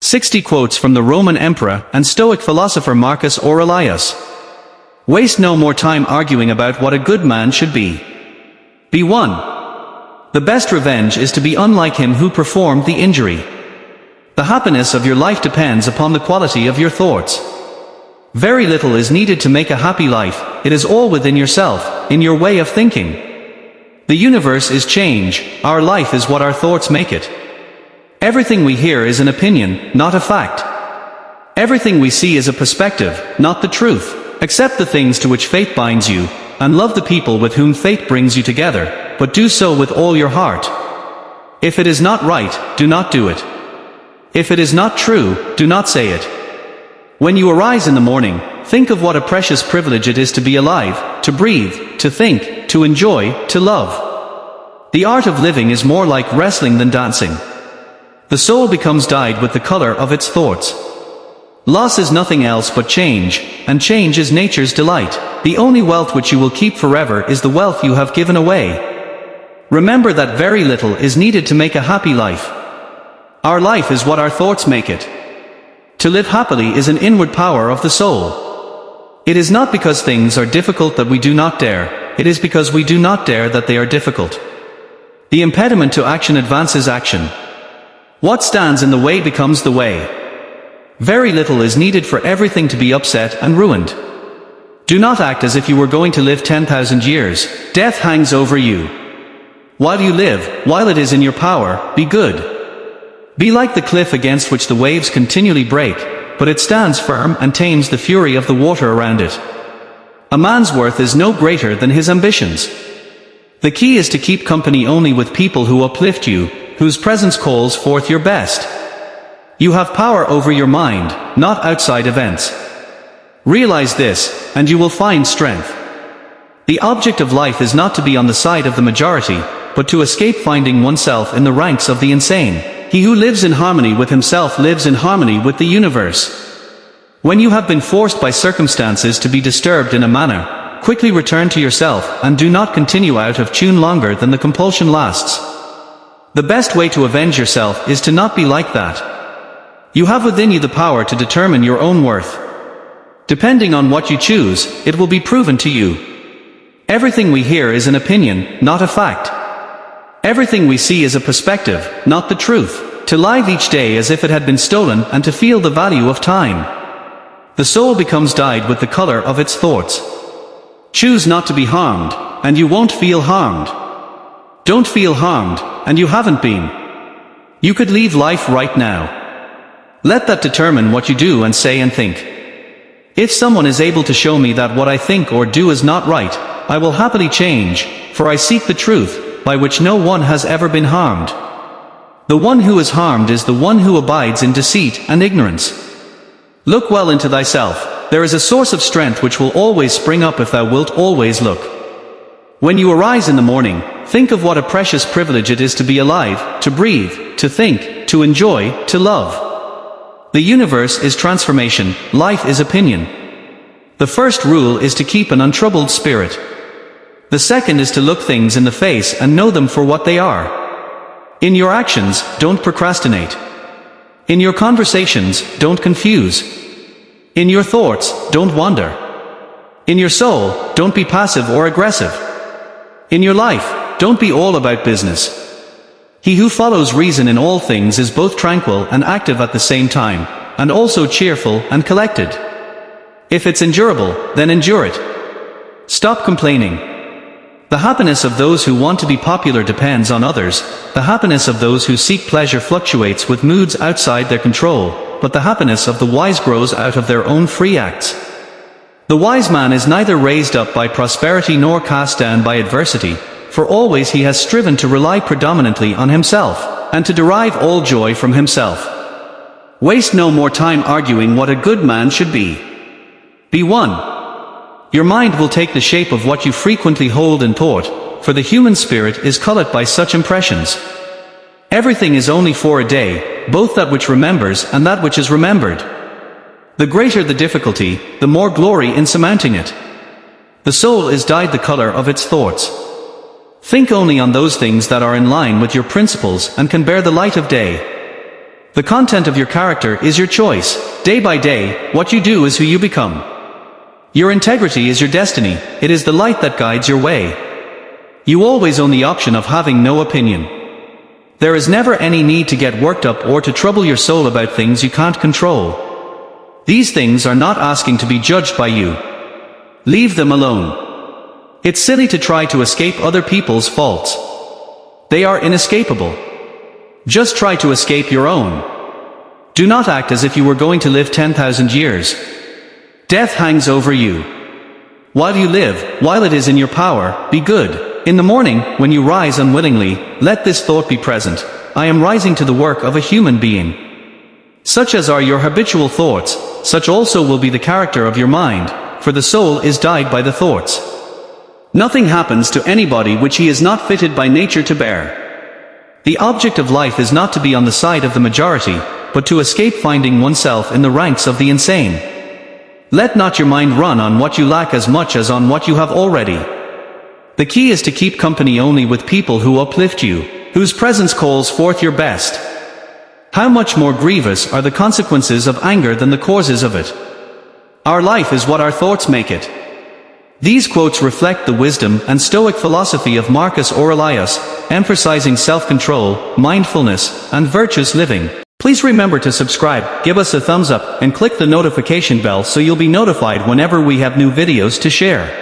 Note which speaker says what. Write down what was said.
Speaker 1: 60 quotes from the Roman emperor and Stoic philosopher Marcus Aurelius. Waste no more time arguing about what a good man should be. Be 1. The best revenge is to be unlike him who performed the injury. The happiness of your life depends upon the quality of your thoughts. Very little is needed to make a happy life, it is all within yourself, in your way of thinking. The universe is change, our life is what our thoughts make it. Everything we hear is an opinion, not a fact. Everything we see is a perspective, not the truth. Accept the things to which fate binds you, and love the people with whom fate brings you together, but do so with all your heart. If it is not right, do not do it. If it is not true, do not say it. When you arise in the morning, think of what a precious privilege it is to be alive, to breathe, to think, to enjoy, to love. The art of living is more like wrestling than dancing. The soul becomes dyed with the color of its thoughts. Loss is nothing else but change, and change is nature's delight. The only wealth which you will keep forever is the wealth you have given away. Remember that very little is needed to make a happy life. Our life is what our thoughts make it. To live happily is an inward power of the soul. It is not because things are difficult that we do not dare, it is because we do not dare that they are difficult. The impediment to action advances action. What stands in the way becomes the way. Very little is needed for everything to be upset and ruined. Do not act as if you were going to live 10,000 years. Death hangs over you. While you live, while it is in your power, be good. Be like the cliff against which the waves continually break, but it stands firm and tames the fury of the water around it. A man's worth is no greater than his ambitions. The key is to keep company only with people who uplift you, whose presence calls forth your best. You have power over your mind, not outside events. Realize this, and you will find strength. The object of life is not to be on the side of the majority, but to escape finding oneself in the ranks of the insane. He who lives in harmony with himself lives in harmony with the universe. When you have been forced by circumstances to be disturbed in a manner, quickly return to yourself and do not continue out of tune longer than the compulsion lasts. The best way to avenge yourself is to not be like that. You have within you the power to determine your own worth. Depending on what you choose, it will be proven to you. Everything we hear is an opinion, not a fact. Everything we see is a perspective, not the truth. To live each day as if it had been stolen and to feel the value of time. The soul becomes dyed with the color of its thoughts. Choose not to be harmed, and you won't feel harmed. Don't feel harmed, and you haven't been. You could leave life right now. Let that determine what you do and say and think. If someone is able to show me that what I think or do is not right, I will happily change, for I seek the truth, by which no one has ever been harmed. The one who is harmed is the one who abides in deceit and ignorance. Look well into thyself, there is a source of strength which will always spring up if thou wilt always look. When you arise in the morning, think of what a precious privilege it is to be alive, to breathe, to think, to enjoy, to love. The universe is transformation, life is opinion. The first rule is to keep an untroubled spirit. The second is to look things in the face and know them for what they are. In your actions, don't procrastinate. In your conversations, don't confuse. In your thoughts, don't wander. In your soul, don't be passive or aggressive. In your life, don't be all about business. He who follows reason in all things is both tranquil and active at the same time, and also cheerful and collected. If it's endurable, then endure it. Stop complaining. The happiness of those who want to be popular depends on others, the happiness of those who seek pleasure fluctuates with moods outside their control, but the happiness of the wise grows out of their own free acts. The wise man is neither raised up by prosperity nor cast down by adversity, for always he has striven to rely predominantly on himself, and to derive all joy from himself. Waste no more time arguing what a good man should be. Be 1. Your mind will take the shape of what you frequently hold in thought, for the human spirit is colored by such impressions. Everything is only for a day, both that which remembers and that which is remembered. The greater the difficulty, the more glory in surmounting it. The soul is dyed the color of its thoughts. Think only on those things that are in line with your principles and can bear the light of day. The content of your character is your choice. Day by day, what you do is who you become. Your integrity is your destiny. It is the light that guides your way. You always own the option of having no opinion. There is never any need to get worked up or to trouble your soul about things you can't control. These things are not asking to be judged by you. Leave them alone. It's silly to try to escape other people's faults. They are inescapable. Just try to escape your own. Do not act as if you were going to live 10,000 years. Death hangs over you. While you live, while it is in your power, be good. In the morning, when you rise unwillingly, let this thought be present: I am rising to the work of a human being. Such as are your habitual thoughts, such also will be the character of your mind, for the soul is dyed by the thoughts. Nothing happens to anybody which he is not fitted by nature to bear. The object of life is not to be on the side of the majority, but to escape finding oneself in the ranks of the insane. Let not your mind run on what you lack as much as on what you have already. The key is to keep company only with people who uplift you, whose presence calls forth your best. How much more grievous are the consequences of anger than the causes of it? Our life is what our thoughts make it. These quotes reflect the wisdom and Stoic philosophy of Marcus Aurelius, emphasizing self-control, mindfulness, and virtuous living. Please remember to subscribe, give us a thumbs up, and click the notification bell so you'll be notified whenever we have new videos to share.